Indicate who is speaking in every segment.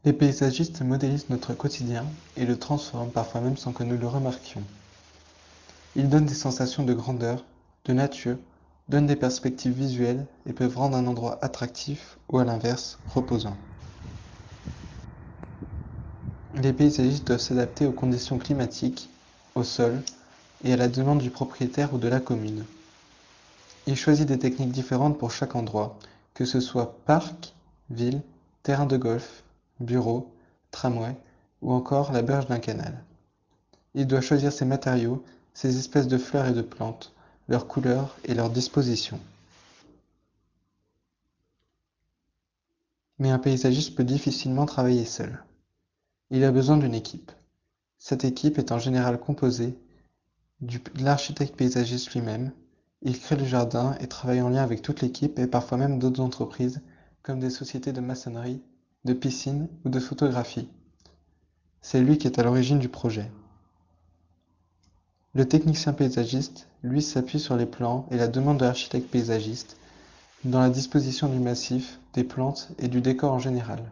Speaker 1: Les paysagistes modélisent notre quotidien et le transforment parfois même sans que nous le remarquions. Ils donnent des sensations de grandeur, de nature, donnent des perspectives visuelles et peuvent rendre un endroit attractif ou à l'inverse, reposant. Les paysagistes doivent s'adapter aux conditions climatiques, au sol et à la demande du propriétaire ou de la commune. Ils choisissent des techniques différentes pour chaque endroit, que ce soit parc, ville, terrain de golf, bureau, tramway ou encore la berge d'un canal. Il doit choisir ses matériaux, ses espèces de fleurs et de plantes, leurs couleurs et leur disposition. Mais un paysagiste peut difficilement travailler seul. Il a besoin d'une équipe. Cette équipe est en général composée de l'architecte paysagiste lui-même. Il crée le jardin et travaille en lien avec toute l'équipe et parfois même d'autres entreprises, comme des sociétés de maçonnerie, de piscine ou de photographie. C'est lui qui est à l'origine du projet. Le technicien paysagiste, lui, s'appuie sur les plans et la demande de l'architecte paysagiste dans la disposition du massif, des plantes et du décor en général.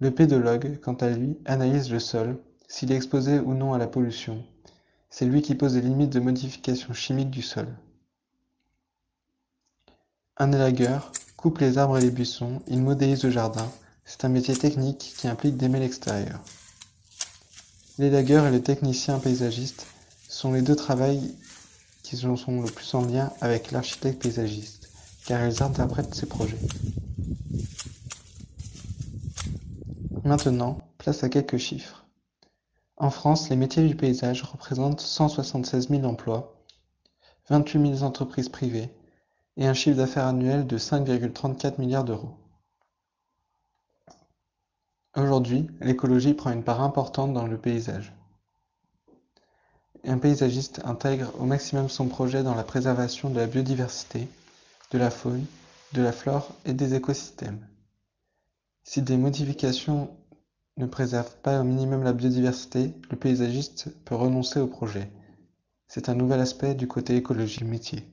Speaker 1: Le pédologue, quant à lui, analyse le sol, s'il est exposé ou non à la pollution. C'est lui qui pose les limites de modification chimique du sol. Un élagueur coupe les arbres et les buissons, il modélise le jardin. C'est un métier technique qui implique d'aimer l'extérieur. L'élagueur et le technicien paysagiste sont les deux travails qui sont le plus en lien avec l'architecte paysagiste, car ils interprètent ses projets. Maintenant, place à quelques chiffres. En France, les métiers du paysage représentent 176 000 emplois, 28 000 entreprises privées et un chiffre d'affaires annuel de 5,34 milliards d'euros. Aujourd'hui, l'écologie prend une part importante dans le paysage. Un paysagiste intègre au maximum son projet dans la préservation de la biodiversité, de la faune, de la flore et des écosystèmes. Si des modifications ne préservent pas au minimum la biodiversité, le paysagiste peut renoncer au projet. C'est un nouvel aspect du côté écologie du métier.